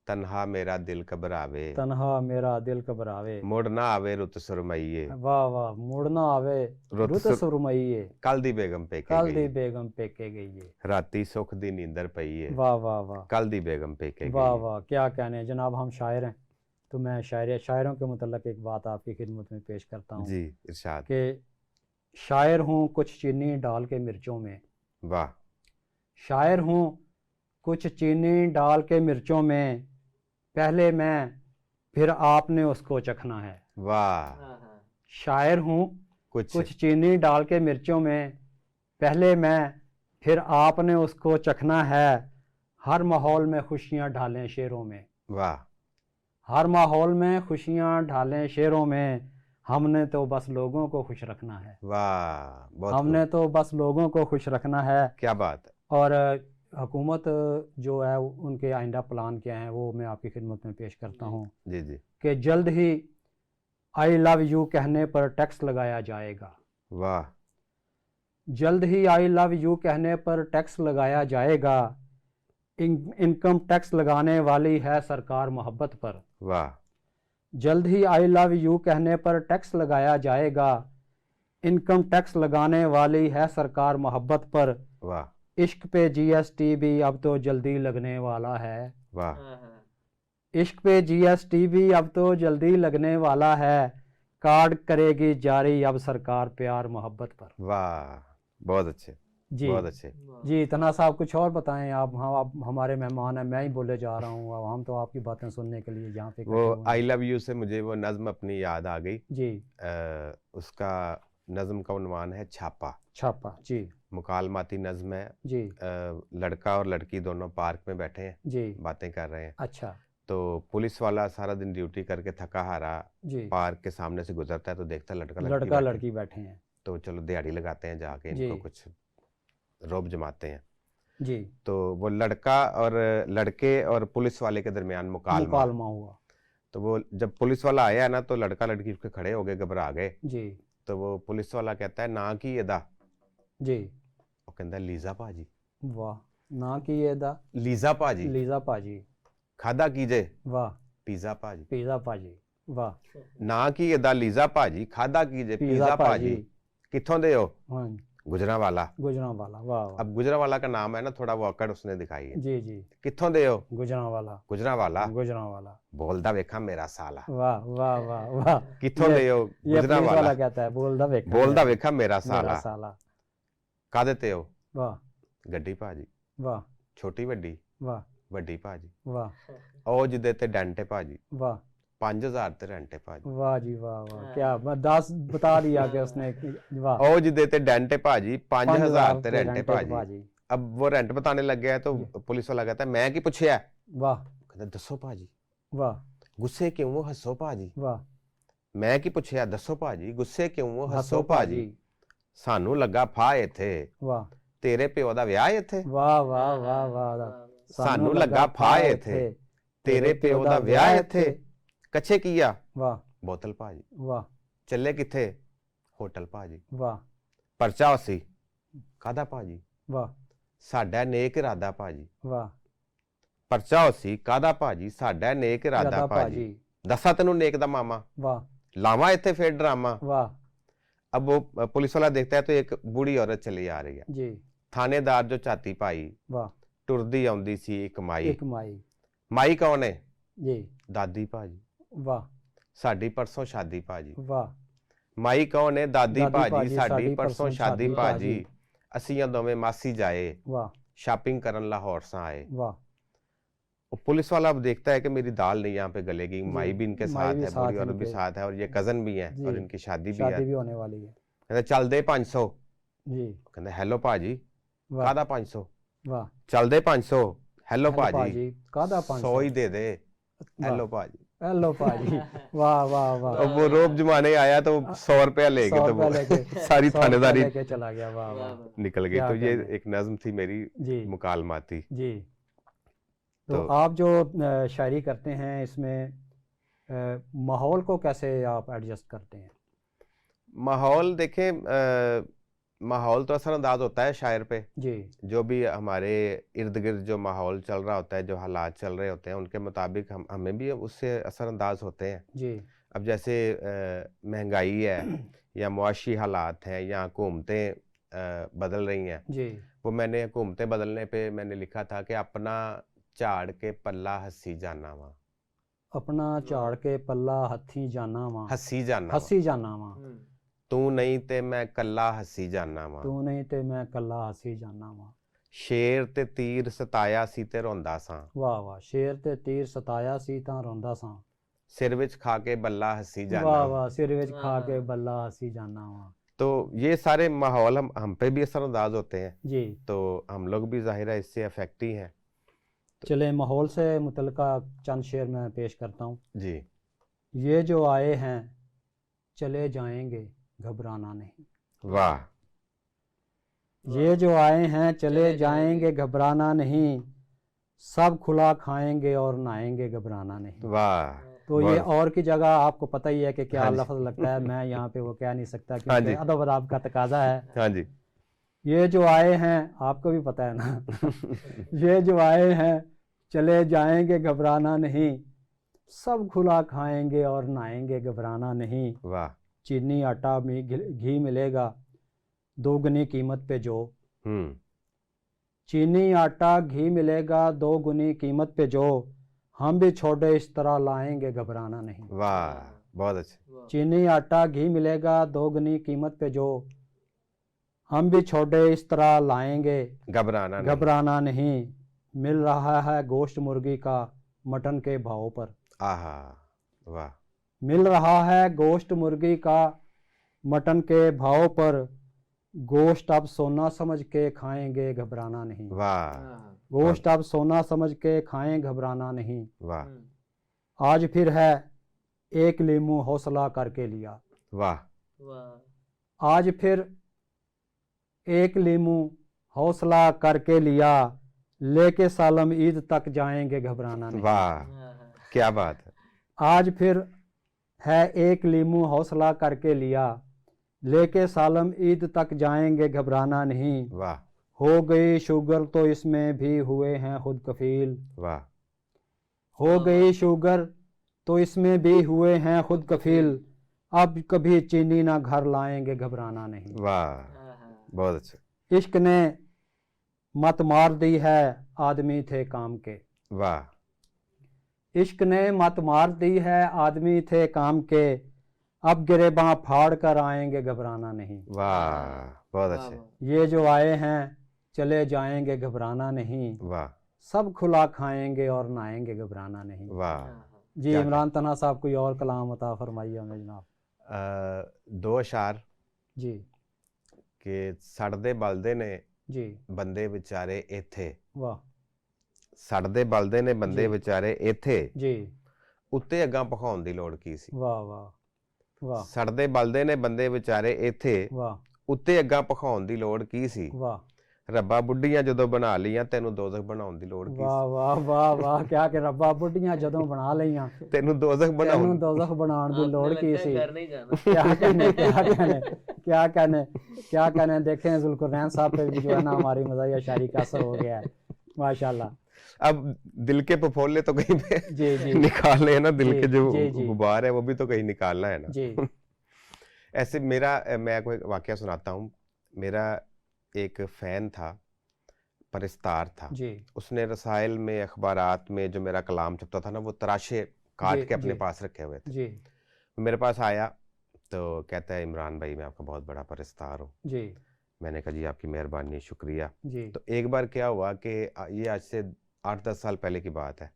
ਤਨਹਾ ਮੇਰਾ ਦਿਲ ਘਬਰਾਵੇ, तन्हा मेरा दिल घबरावे। ਮੁੜ ਨਾ ਆਵੇ ਰੁੱਤ ਸੁਰਮਈਏ, वाह वाह। मुड़ना आवे रुत सुरमईए, ਕੱਲ ਦੀ ਬੇਗਮ ਪੇਕੇ कल दी ਗਈ, बेगम पेके गई है। ਰਾਤੀ ਸੁੱਖ ਦੀ ਨੀਂਦਰ ਪਈ ਏ, वाह वाह वाह। ਕੱਲ ਦੀ ਬੇਗਮ पेके वाह गई। वाह। क्या कहने जनाब, हम शायर हैं तो मैं शायरों के मुतल्लिक़ एक बात आपकी खिदमत में पेश करता हूँ जी इरशाद। कि शायर हूँ कुछ चीनी डाल के मिर्चों में, वाह शायर हूँ कुछ चीनी डाल के मिर्चों में, पहले मैं फिर आपने उसको चखना है। वाह। शायर हूँ कुछ कुछ चीनी डाल के मिर्चों में, पहले मैं फिर आपने उसको चखना है, हर माहौल में खुशियाँ ढालें शेरों में, वाह हर माहौल में खुशियाँ ढालें शेरों में, हमने तो बस लोगों को खुश रखना है, वाह बहुत हमने खूब। तो बस लोगों को खुश रखना है। क्या बात है। और हुकूमत जो है उनके आइंदा प्लान क्या हैं वो मैं आपकी खिदमत में पेश करता हूँ जी जी। कि जल्द ही आई लव यू कहने पर टैक्स लगाया जाएगा, वाह जल्द ही आई लव यू कहने पर टैक्स लगाया जाएगा, इनकम टैक्स लगाने वाली है सरकार मोहब्बत पर, वाह जल्द ही आई लव यू कहने पर टैक्स लगाया जाएगा, इनकम टैक्स लगाने वाली है सरकार मोहब्बत पर, वाह इश्क पे जीएसटी भी अब तो जल्दी लगने वाला है, वाह इश्क पे जीएसटी भी अब तो जल्दी लगने वाला है, कार्ड करेगी जारी अब सरकार प्यार मोहब्बत पर। वाह बहुत अच्छे जी बहुत अच्छे। जी। तना साहब कुछ और बताएं आप। हाँ आप हमारे मेहमान हैं, मैं ही बोले जा रहा हूँ, अब हम तो आपकी बातें सुनने के लिए यहाँ पे वो इकट्ठे हुए हैं। आई लव यू से मुझे वो नज़्म अपनी याद आ गई। जी। उसका नज़्म का उन्वान है छापा। छापा जी। मुकालमाती नज़्म है जी। लड़का और लड़की दोनों पार्क में बैठे हैं, जी। बातें कर रहे हैं। अच्छा। तो पुलिस वाला सारा दिन ड्यूटी करके थका हारा जी। पार्क के सामने से गुजरता है तो देखता है लड़का लड़का लड़की बैठे हैं, तो चलो दिहाड़ी लगाते हैं जाके जी। इनको कुछ रोब जमाते हैं। जी। तो वो लड़का और लड़के और पुलिस वाले के दरमियान मुकालमा हुआ। तो वो जब पुलिस वाला आया ना तो लड़का लड़की उसके खड़े हो गए, घबरा गए। जी। तो वो पुलिस वाला कहता है ना की एदा, जी। वो कहता लीजा भाजी। वाह। ना की एदा, लीजा भाजी। लीजा भाजी। खादा कीजे, वाह। पिज़्ज़ा भाजी। पिज़्ज़ा भाजी। वाह। ना की एदा लीजा भाजी, खादा कीजे पिज़्ज़ा भाजी, कित्थों दे हो, हाँ गुजरांवाला। गुजरांवाला, वाह वाह। अब गुजरांवाला का नाम है ना, थोड़ा वो अकड़ उसने दिखाई है। जी जी, कित्थों दे हो? गुजरांवाला, गुजरांवाला। गुजरांवाला, बोलदा वेखा मेरा साला। वाह वाह वाह वाह। कित्थों दे हो? ये पुलिस गुजरांवाला। वाला कहता है, बोलदा वेखा बोलदा मेरा वेखा मेरा साला। साला। कादे ते हो? वाह गड्डी भाजी। वाह छोटी वड्डी? वाह वड्डी भाजी। वाह ओ जिदे ते डेंटे भाजी। वाह 5000 ते रेंटे भाजी। वाह जी वाह वाह, क्या 10 बता दिया कि उसने वाह। ओ जिदे ते डेंटे भाजी 5000 ते रेंटे रेंटे भाजी। अब वो रेंट बताने लग गया है तो पुलिस वाला कहता है मैं की पूछया? वाह कहता दसो भाजी। वाह गुस्से क्यों हो? हसो भाजी। वाह मैं की पूछया? दसो भाजी। गुस्से क्यों हो? हसो भाजी। सानू लगा फा इथे, वाह तेरे प्यो दा विआह इथे। वाह वाह वाह वाह। सानू लगा फा इथे, तेरे प्यो दा विआह इथे। कच्छे किया? वाह बोतल भाजी। वाह ਚੱਲੇ ਕਿੱਥੇ? ਹੋਟਲ ਭਾਜੀ। वाह ਪਰਚਾ ਅਸੀਂ ਕਾਹਦਾ ਭਾਜੀ? वाह ਸਾਡਾ ਨੇਕ ਇਰਾਦਾ ਭਾਜੀ। वाह ਪਰਚਾ ਅਸੀਂ ਕਾਹਦਾ ਭਾਜੀ? ਸਾਡਾ ਨੇਕ ਇਰਾਦਾ ਭਾਜੀ। ਦੱਸਾਂ ਤੈਨੂੰ ਨੇਕ ਦਾ ਮਾਮਾ? वाह लावा इथे फिर ड्रामा। वाह। अब वो पुलिस वाला देखता है तो एक बूढ़ी औरत चली आ रही है जी। थानेदार जो छाती पाई, वाह। टुरदी आउंदी सी एक माई। एक माई। माई कौन है? जी। दादी भाजी। वाह। साडी परसों शादी भाजी। वाह। माई कौन है? दादी भाजी साडी परसों शादी भाजी। असियां दोवें मासी जाए, वाह, शॉपिंग करन लाहौर से आए। वाह। और पुलिस वाला अब देखता है कि मेरी दाल नहीं यहाँ पे गलेगी, माई भी इनके साथ है, बूढ़ी औरत भी साथ है और ये कजन भी है और इनकी शादी भी है। होने वाली है। कहते चल दे 500। जी। कहते हेलो भाजी कादा 500? वाह। चल दे 500। हेलो भाजी कादा 500? 100 ही दे दे। हेलो भाजी। हेलो भाजी। वाह वाह वाह। अब वो रोब जमाने आया तो 100 रुपया लेके तो वो सारी थानेदारी लेके चला गया। वाह वाह। निकल गई। तो ये एक नज्म थी मेरी मुकालमाती। जी। तो आप जो शायरी करते हैं इसमें माहौल को कैसे आप एडजस्ट करते हैं? माहौल देखें, माहौल तो असरअंदाज होता है शायर पे। जी। जो भी हमारे इर्द गिर्द जो माहौल चल रहा होता है, जो हालात चल रहे होते हैं, उनके मुताबिक हमें भी उससे असरअंदाज होते हैं। जी। अब जैसे महंगाई है या मुआशी हालात हैं या हुकूमतें बदल रही हैं। जी। वो मैंने हुकूमतें बदलने पे मैंने लिखा था कि अपना झाड़ के पल्ला हसी जाना वा। अपना झाड़ के पल्ला हथी जाना वा। हसी जाना वा। तू नहीं ते मैं कल्ला हसी जाना वा। तू नहीं ते मैं कल्ला हसी जाना वा। शेर ते तीर सताया सी ते रोंदा सा। वाह वाह। शेर ते तीर सताया सी तां रोंदा सा। सिर विच खा के बल्ला हसी जाना। वाह वाह। सिर विच खा के बल्ला हसी जाना वा। तो ये सारे माहौल हम पे भी असरअंदाज होते हैं। जी। तो हम लोग भी जाहिर है इससे अफेक्ट ही हैं। चले माहौल से मुतल्लिका चंद शेर मैं पेश करता हूँ। जी। ये जो आए हैं चले जाएंगे घबराना नहीं। वाह। ये जो आए हैं चले जाएंगे घबराना नहीं, सब खुला खाएंगे और नहाएंगे घबराना नहीं। वाह। तो ये और की जगह आपको पता ही है कि क्या लफ्ज़ लगता है, मैं यहाँ पे वो कह नहीं सकता क्योंकि अदब अदाब का तकाजा है। हाँ जी। ये जो आए हैं, आपको भी पता है ना। ये जो आए हैं चले जाएंगे घबराना नहीं, सब खुला खाएंगे और नहाएंगे घबराना नहीं। वाह। चीनी आटा में घी मिलेगा दोगुनी कीमत पे जो। चीनी आटा घी मिलेगा दोगुनी कीमत पे जो, हम भी छोटे इस तरह लाएंगे घबराना नहीं। वाह बहुत अच्छे। चीनी आटा घी मिलेगा दोगुनी कीमत पे जो, हम भी छोटे इस तरह लाएंगे घबराना नहीं। मिल रहा है गोश्त मुर्गी का मटन के भाव पर। आहा वाह। मिल रहा है गोश्त मुर्गी का मटन के भाव पर, गोश्त अब सोना समझ के खाएंगे घबराना नहीं। वाह। गोश्त अब सोना समझ के खाएं घबराना नहीं। वाह। आज फिर है एक लीमू हौसला करके लिया। वाह। आज फिर एक लीमू हौसला करके लिया, लेके सालम ईद तक जाएंगे घबराना नहीं। वाह क्या बात है। आज फिर है एक लीमू हौसला करके लिया, लेके सालम ईद तक जाएंगे घबराना नहीं। वाह। हो गई शुगर तो इसमें भी हुए हैं खुद कफील। वाह। हो गई शुगर तो इसमें भी हुए हैं खुद कफील, अब कभी चीनी ना घर लाएंगे घबराना नहीं। वाह बहुत अच्छा, इश्क ने मत मार दी है आदमी थे काम के, वाह, इश्क ने मत मार दी है आदमी थे काम के, अब गिरेबां फाड़ कर आएंगे घबराना नहीं, वाह, बहुत वाह, अच्छे, वाह। ये जो आए हैं चले जाएंगे घबराना नहीं, वाह, सब खुला खाएंगे और नहाएंगे घबराना नहीं। वाह। हाँ, हाँ। जी क्या इमरान तन्हा साहब कोई और कलाम अता फरमाइए हमें जनाब। दो अशार जी कि सड़दे बलदे ने जी बंदे बेचारे इत्थे, वाह सड़दे बलदे ने बंदे जी। बेचारे इत्थे, जी ਉੱਤੇ ਅੱਗਾਂ ਭਖਾਉਣ ਦੀ ਲੋੜ ਕੀ ਸੀ। वाह वाह वाह ਸੜਦੇ ਬਲਦੇ ਨੇ ਬੰਦੇ ਵਿਚਾਰੇ ਇੱਥੇ, वाह ਉੱਤੇ ਅੱਗਾਂ ਭਖਾਉਣ ਦੀ ਲੋੜ ਕੀ ਸੀ। वाह ਰੱਬਾ ਬੁੱਢੀਆਂ ਜਦੋਂ ਬਣਾ ਲਈਆਂ ਤੈਨੂੰ ਦੋਜ਼ਖ ਬਣਾਉਣ ਦੀ ਲੋੜ ਕੀ वाह वाह वाह वाह क्या कि रब्बा बुढ़ियां जदों बना लईयां ਸੀ। ਤੈਨੂੰ ਦੋਜ਼ਖ तैनूं ਬਣਾਉਣ दोज़ख बनाउण दी आपने लोड़ की लगता है सी। घर नहीं जाना। क्या कहने क्या कहने देखें ज़ुल्क़ुरनैन साहब पे भी जो है ना हमारी मज़ाहिया शायरी का असर हो गया है माशाल्लाह। अब दिल के फफोले तो कहीं पे जी जी निकालने हैं ना, दिल जी, के जो जी, जी। गुबार है वो भी तो कहीं निकालना है ना। जी ऐसे मैं आपको एक वाकया सुनाता हूँ। मेरा एक फैन था, परिस्तार था, जी उसने रसाइल में अखबारात में जो मेरा कलाम छपता था ना वो तराशे काट जी, के अपने जी। पास रखे हुए थे। जी मेरे पास आया तो कहता है इमरान भाई मैं आपका बहुत बड़ा परिस्तार हूँ। जी मैंने कहा जी आपकी मेहरबानी, शुक्रिया। जी तो एक बार क्या हुआ कि ये आज से 8-10 साल पहले की बात है,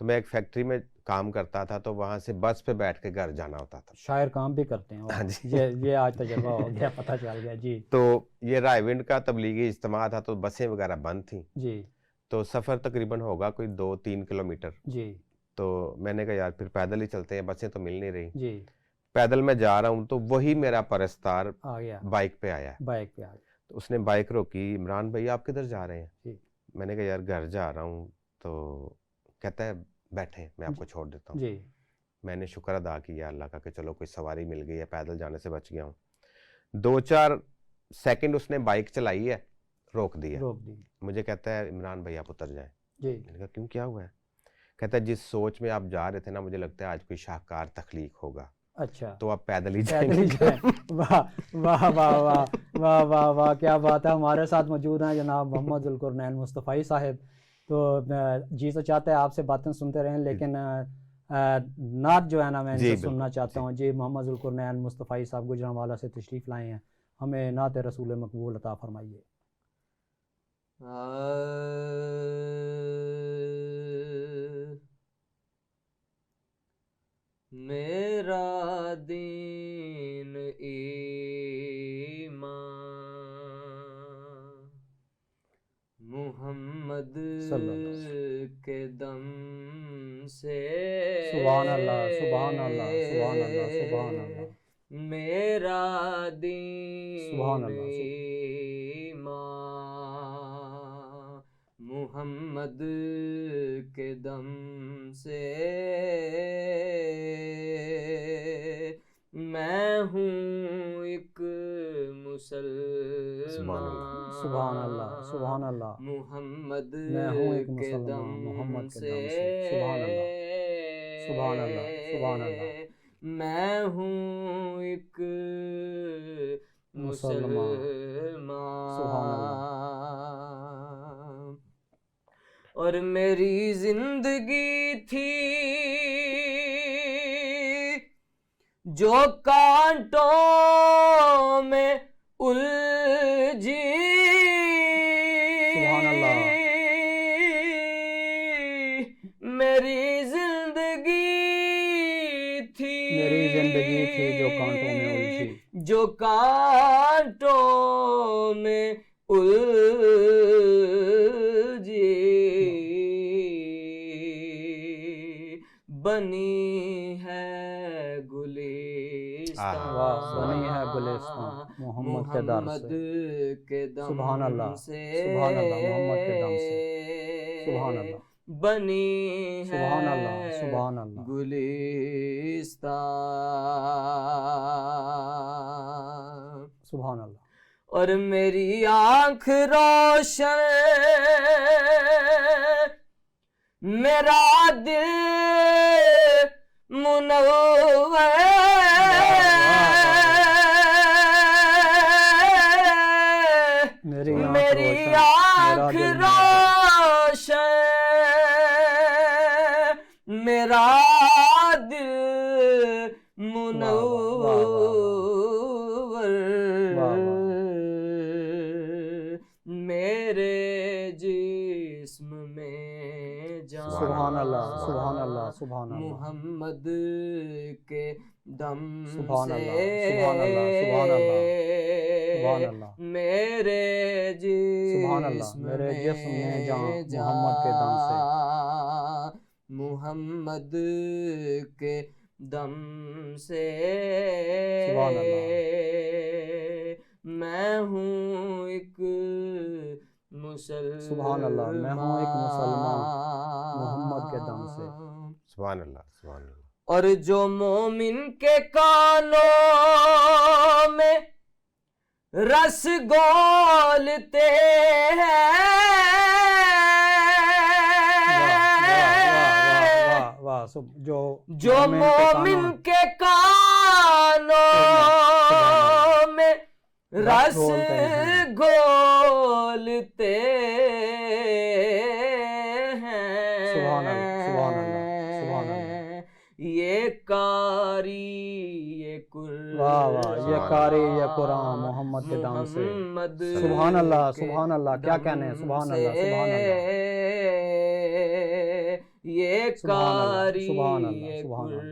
तो मैं एक फैक्ट्री में काम करता था, तो वहाँ से बस पे बैठ के घर जाना होता था। शायर काम भी करते हैं हाँ और जी। ये आज तजुर्बा हो गया, पता चल गया। जी तो ये रायविंड का तबलीगी इज्तिमा था, तो बसें वगैरह बंद थी, जी तो सफ़र तकरीबन होगा कोई 2-3 किलोमीटर। जी तो मैंने कहा यार फिर पैदल ही चलते हैं, बसें तो मिल नहीं रही। जी पैदल मैं जा रहा हूँ तो वही मेरा परस्तार आ गया बाइक पे आया है। बाइक पे आ गया। तो उसने बाइक रोकी, इमरान भाई आप किधर जा रहे हैं? जी मैंने कहा यार घर जा रहा हूँ। तो कहता है बैठे मैं आपको छोड़ देता हूँ। जी मैंने शुक्र अदा किया अल्लाह का कि चलो कोई सवारी मिल गई है, पैदल जाने से बच गया हूँ। 2-4 सेकंड उसने बाइक चलाई है, रोक दिया। रोक दी। मुझे कहता है इमरान भाई आप उतर जाएं। जी मैंने कहा क्यों, क्या हुआ है? कहता है जिस सोच में आप जा रहे थे ना, मुझे लगता है आज कोई शाहकार तख्लीक होगा, अच्छा तो आप पैदल ही पैदल ही जाएंगे। जाएं। वाह वाह वाह वाह वाह वाह वाह क्या बात है। हमारे साथ मौजूद हैं जनाब मोहम्मद ज़ुल्क़ुरनैन मुस्तफ़ाई साहब। तो जी तो चाहते हैं आपसे बातें सुनते रहें, लेकिन नात जो है ना मैं जी, इनसे बिल्कुल, सुनना चाहता हूँ। जी मोहम्मद ज़ुल्क़ुरनैन मुस्तफ़ाई साहब गुजरांवाला से तशरीफ़ लाए हैं, हमें नात रसूल मकबूल अता फरमाइए। मेरा दीन ईमान मुहम्मद के दम से, सुभान अल्लाह सुभान अल्लाह सुभान अल्लाह सुभान अल्लाह। मेरा दीन सुभान अल्लाह ईमान मुहम्मद के दम से, मैं हूँ एक मुसलमान सुभान अल्लाह सुभान अल्लाह। मुहम्मद मैं हूँ एक के मुसलमान दम मोहम्मद के से, दम से। सुभान अल्लाह सुभान अल्लाह सुभान अल्लाह। मैं हूँ एक मुसलमान। सुभान मुसलमान और मेरी जिंदगी थी जो कांटों में उलझी, सुभान अल्लाह। मेरी जिंदगी थी जो कांटों में उलझी, जो कांटों में उलझी, बनी है गुलिस्तान, बनी है गुलिस्तान मोहम्मद के दर से। के दम सुभान अल्लाह से, सुभान अल्लाह मोहम्मद के दम से। सुभान अल्लाह बनी है सुभान अल्लाह सुभान अल्लाह। गुलिस्तान सुभान अल्लाह। और मेरी आँख रोशन, मेरा दिल मुनव्वर, मेरी रोशन, मेरा दिल आँख रोशन मेरा दिल वाह, वाह, वाह, मुनव्वर वाह, वाह। मेरे जिस्म में जान सुभान अल्लाह, सुभान अल्लाह, सुभान अल्लाह, मोहम्मद के दम सुभान से अल्लाह, सुभान अल्लाह, सुभान अल्लाह, सुभान अल्लाह, मेरे सुभान अल्लाह, जिस्म मेरे जिस्म में में जान मोहम्मद के दम से, मोहम्मद के दम से सुभान अल्लाह, मैं हूँ एक मुसलमान, सुभान अल्लाह, मैं हूँ एक मुसलमान मोहम्मद के दम से, सुभान अल्लाह, सुभान अल्लाह। और जो मोमिन के कानों में रस घोलते हैं, वाह, जो मोमिन के कानों में रस घोलते हैं, सुभान अल्लाह, सुभान अल्लाह, सुभान अल्लाह, ये कारी ये वाह वाह, ये कारी ये कुरान मोहम्मद के दम से, सुभान अल्लाह, सुभान अल्लाह, क्या कहने हैं, सुभान अल्लाह, सुभान अल्लाह, ये कारी सुभान अल्लाह, ये सुभान अल्लाह,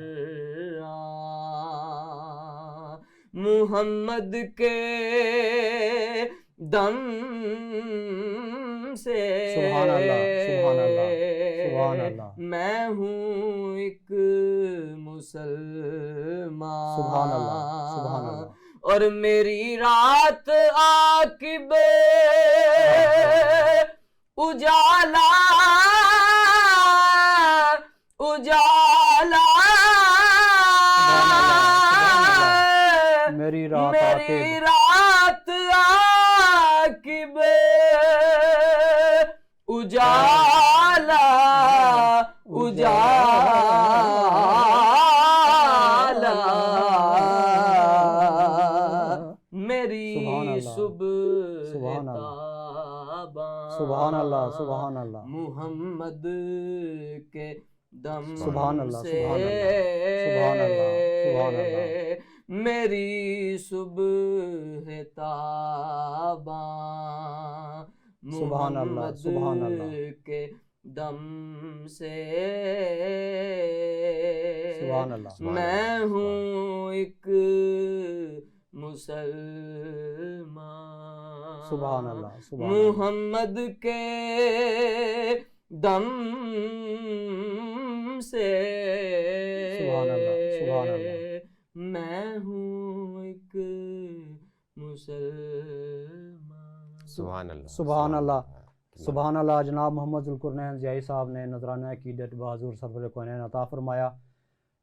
कुरान मुहम्मद के दम से, सुभान अल्लाह, सुभान अल्लाह, सुभान अल्लाह, मैं हूँ एक मुसलमान, सुभान अल्लाह, सुभान अल्लाह, और मेरी रात आकिब उजाला उजाला, मेरी रात आकिब उजाला उजाला, मेरी सुबह ताबा, सुभान अल्लाह, सुभान अल्लाह, मुहम्मद के दम सुभान अल्लाह, से, सुभान अल्लाह, सुभान अल्लाह, मेरी सुबह ताबा, सुभान अल्लाह, सुभान अल्लाह, के दम से, सुभान अल्लाह, मैं हूँ एक मुसलमान, सुभान अल्लाह, सुभान मुहम्मद के दम से, सुभान अल्लाह, सुभान अल्लाह, मैं हूँ एक मुसलमान। सुभान अल्लाह, सुभान अल्लाह, सुभान अल्लाह। जनाब मोहम्मद ज़ुल्कुरनैन ज़ियाई साहब ने नजराना अक़ीदत बहाज़ुर सरवर कौनैन अता फरमाया।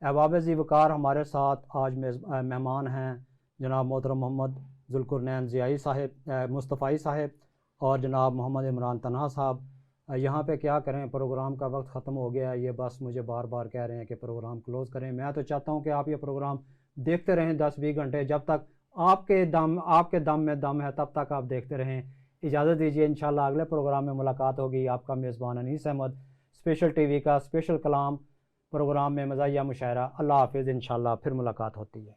अहबाब ज़ीवकार हमारे साथ आज मेहमान हैं जनाब मोहतरम मोहम्मद ज़ुल्कुरनैन ज़ियाई साहब, मुस्तफ़ाई साहब और जनाब मोहम्मद इमरान तनहा साहब। यहाँ पे क्या करें, प्रोग्राम का वक्त ख़त्म हो गया है, ये बस मुझे बार बार कह रहे हैं कि प्रोग्राम क्लोज़ करें। मैं तो चाहता हूँ कि आप ये प्रोग्राम देखते रहें 10-20 घंटे, जब तक आपके दम में दम है तब तक आप देखते रहें। इजाज़त दीजिए, इंशाल्लाह अगले प्रोग्राम में मुलाकात होगी। आपका मेज़बान अनीस अहमद, स्पेशल टीवी का स्पेशल कलाम प्रोग्राम में मज़ाहिया मुशायरा। अल्लाह हाफ़िज़, इंशाल्लाह फिर मुलाकात होती है।